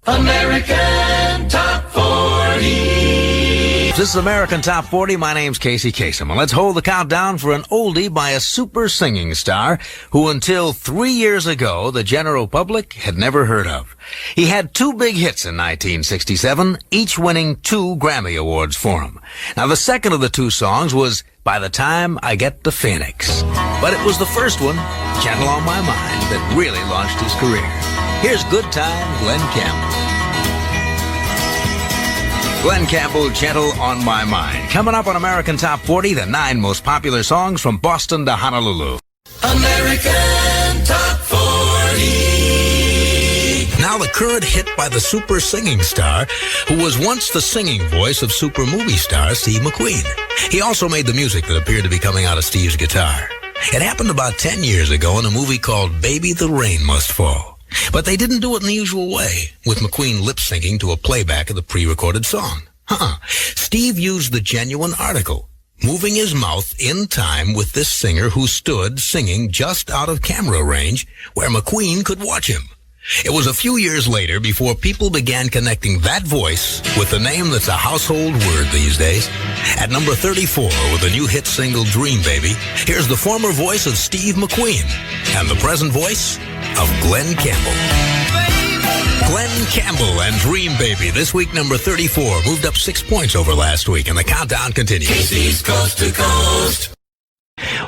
American Top 40. This is American Top 40. My name's Casey Kasem. And let's hold the countdown for an oldie by a super singing star who until 3 years ago the general public had never heard of. He had two big hits in 1967, each winning 2 Grammy Awards for him. Now the second of the two songs was By the Time I Get to Phoenix. But it was the first one, Gentle on My Mind, that really launched his career. Here's Good Time, Glen Campbell. Glen Campbell, Gentle on My Mind. Coming up on American Top 40, the 9 most popular songs from Boston to Honolulu. American Top 40. Now the current hit by the super singing star who was once the singing voice of super movie star Steve McQueen. He also made the music that appeared to be coming out of Steve's guitar. It happened about 10 years ago in a movie called Baby the Rain Must Fall. But they didn't do it in the usual way, with McQueen lip-syncing to a playback of the pre-recorded song. Steve used the genuine article, moving his mouth in time with this singer who stood singing just out of camera range where McQueen could watch him. It was a few years later before people began connecting that voice with the name that's a household word these days. At number 34 with the new hit single Dream Baby, here's the former voice of Steve McQueen and the present voice of Glen Campbell. Glen Campbell and Dream Baby, this week number 34, moved up 6 points over last week, and the countdown continues. Casey's Coast to Coast.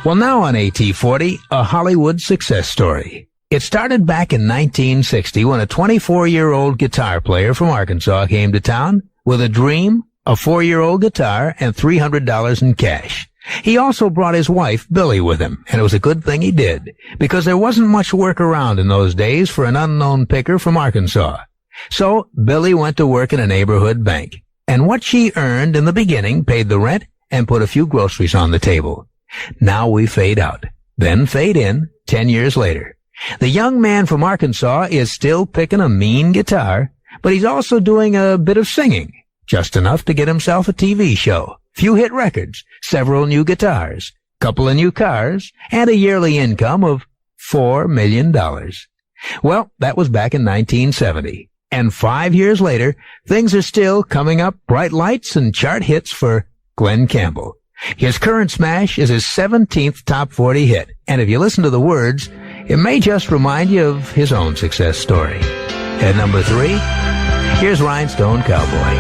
Well, now on AT40, a Hollywood success story. It started back in 1960 when a 24-year-old guitar player from Arkansas came to town with a dream, a 4-year-old guitar, and $300 in cash. He also brought his wife, Billy, with him, and it was a good thing he did, because there wasn't much work around in those days for an unknown picker from Arkansas. So Billy went to work in a neighborhood bank, and what she earned in the beginning paid the rent and put a few groceries on the table. Now we fade out, then fade in 10 years later. The young man from Arkansas is still picking a mean guitar, but he's also doing a bit of singing, just enough to get himself a TV show, few hit records, several new guitars, couple of new cars, and a yearly income of $4 million. Well, that was back in 1970. And 5 years later, things are still coming up bright lights and chart hits for Glen Campbell. His current smash is his 17th top 40 hit. And if you listen to the words, it may just remind you of his own success story. At number 3, here's Rhinestone Cowboy.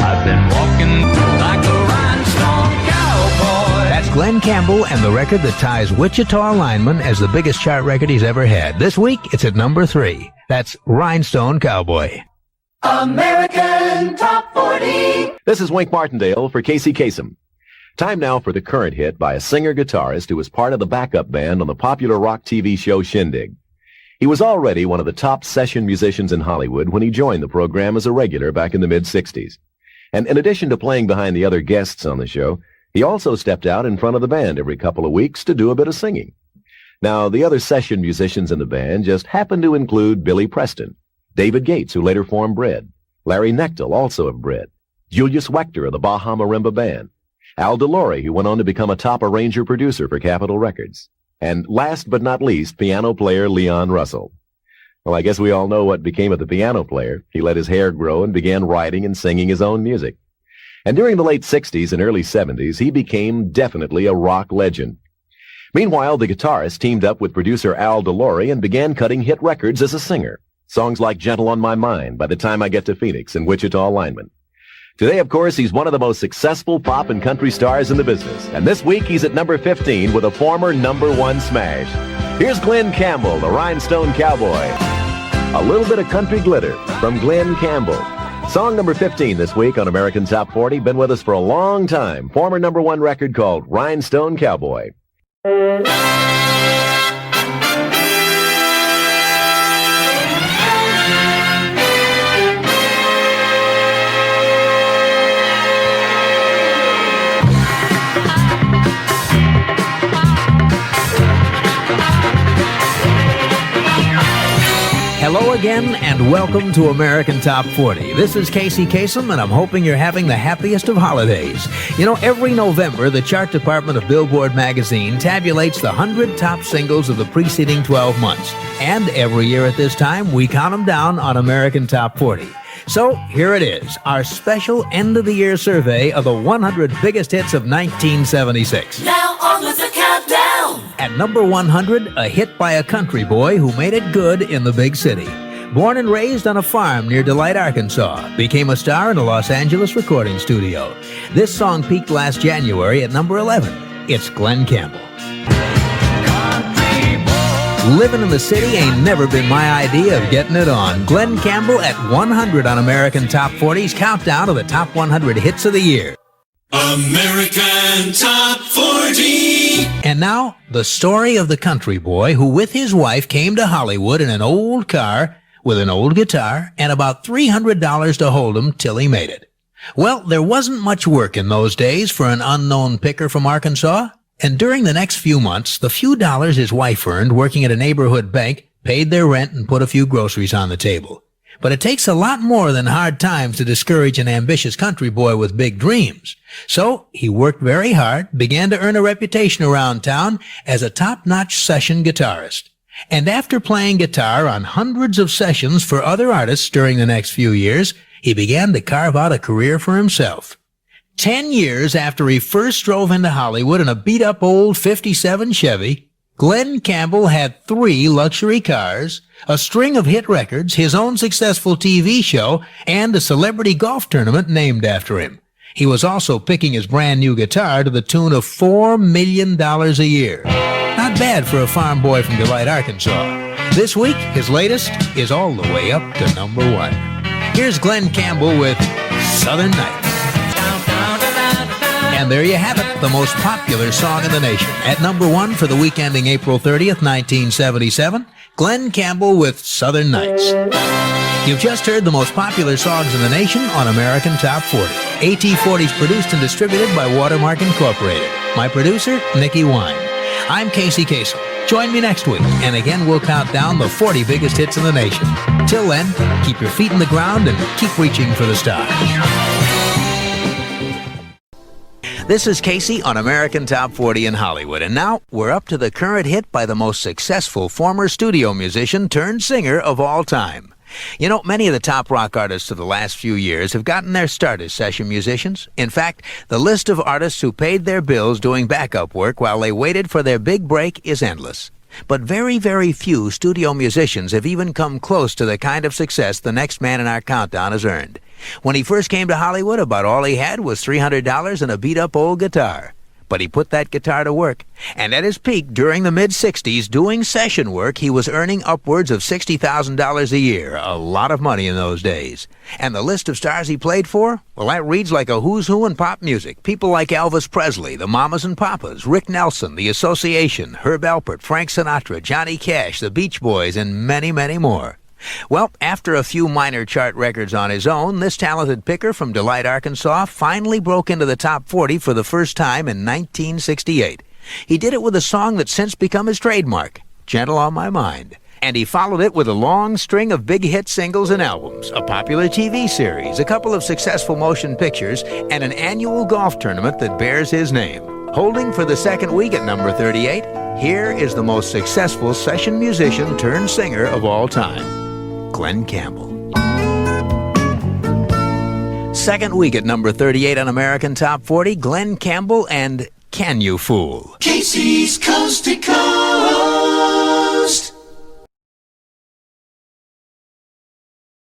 I've been walking like a rhinestone cowboy. That's Glen Campbell and the record that ties Wichita Lineman as the biggest chart record he's ever had. This week, it's at number 3. That's Rhinestone Cowboy. American Top 40. This is Wink Martindale for Casey Kasem. Time now for the current hit by a singer-guitarist who was part of the backup band on the popular rock TV show Shindig. He was already one of the top session musicians in Hollywood when he joined the program as a regular back in the mid-60s. And in addition to playing behind the other guests on the show, he also stepped out in front of the band every couple of weeks to do a bit of singing. Now, the other session musicians in the band just happened to include Billy Preston, David Gates, who later formed Bread, Larry Knechtel, also of Bread, Julius Wechter of the Baja Marimba Band, Al DeLore, who went on to become a top arranger producer for Capitol Records, and last but not least, piano player Leon Russell. Well, I guess we all know what became of the piano player. He let his hair grow and began writing and singing his own music. And during the late 60s and early 70s, he became definitely a rock legend. Meanwhile, the guitarist teamed up with producer Al DeLore and began cutting hit records as a singer. Songs like Gentle on My Mind, By the Time I Get to Phoenix, and Wichita Lineman. Today, of course, he's one of the most successful pop and country stars in the business. And this week, he's at number 15 with a former number 1 smash. Here's Glen Campbell, the Rhinestone Cowboy. A little bit of country glitter from Glen Campbell. Song number 15 this week on American Top 40. Been with us for a long time. Former number 1 record called Rhinestone Cowboy. Hello again, and welcome to American Top 40. This is Casey Kasem, and I'm hoping you're having the happiest of holidays. You know, every November, the chart department of Billboard magazine tabulates the 100 top singles of the preceding 12 months. And every year at this time, we count them down on American Top 40. So here it is, our special end-of-the-year survey of the 100 biggest hits of 1976. Now on with the countdown. At number 100, a hit by a country boy who made it good in the big city. Born and raised on a farm near Delight, Arkansas, became a star in a Los Angeles recording studio. This song peaked last January at number 11. It's Glen Campbell. Living in the city ain't never been my idea of getting it on. Glen Campbell at 100 on American Top 40's countdown of the top 100 hits of the year. American Top 40. And now, the story of the country boy who with his wife came to Hollywood in an old car with an old guitar and about $300 to hold him till he made it. Well, there wasn't much work in those days for an unknown picker from Arkansas. And during the next few months, the few dollars his wife earned working at a neighborhood bank paid their rent and put a few groceries on the table. But it takes a lot more than hard times to discourage an ambitious country boy with big dreams. So he worked very hard, began to earn a reputation around town as a top-notch session guitarist. And after playing guitar on hundreds of sessions for other artists during the next few years, he began to carve out a career for himself. 10 years after he first drove into Hollywood in a beat-up old 57 Chevy, Glen Campbell had 3 luxury cars, a string of hit records, his own successful TV show, and a celebrity golf tournament named after him. He was also picking his brand new guitar to the tune of $4 million a year. Not bad for a farm boy from Delight, Arkansas. This week, his latest is all the way up to number 1. Here's Glen Campbell with Southern Nights. And there you have it, the most popular song in the nation. At number 1 for the week ending April 30th, 1977, Glen Campbell with Southern Nights. You've just heard the most popular songs in the nation on American Top 40. AT40 is produced and distributed by Watermark Incorporated. My producer, Nikki Wine. I'm Casey Kasem. Join me next week, and again we'll count down the 40 biggest hits in the nation. Till then, keep your feet in the ground and keep reaching for the stars. This is Casey on American Top 40 in Hollywood, and now we're up to the current hit by the most successful former studio musician turned singer of all time. You know, many of the top rock artists of the last few years have gotten their start as session musicians. In fact, the list of artists who paid their bills doing backup work while they waited for their big break is endless. But very, very few studio musicians have even come close to the kind of success the next man in our countdown has earned. When he first came to Hollywood, about all he had was $300 and a beat-up old guitar. But he put that guitar to work. And at his peak during the mid-'60s, doing session work, he was earning upwards of $60,000 a year. A lot of money in those days. And the list of stars he played for? Well, that reads like a who's who in pop music. People like Elvis Presley, the Mamas and Papas, Rick Nelson, The Association, Herb Alpert, Frank Sinatra, Johnny Cash, the Beach Boys, and many, many more. Well, after a few minor chart records on his own, this talented picker from Delight, Arkansas finally broke into the top 40 for the first time in 1968. He did it with a song that's since become his trademark, Gentle on My Mind. And he followed it with a long string of big hit singles and albums, a popular TV series, a couple of successful motion pictures, and an annual golf tournament that bears his name. Holding for the second week at number 38, here is the most successful session musician turned singer of all time. Glen Campbell. Second week at number 38 on American Top 40, Glen Campbell and Can You Fool? Casey's Coast to Coast.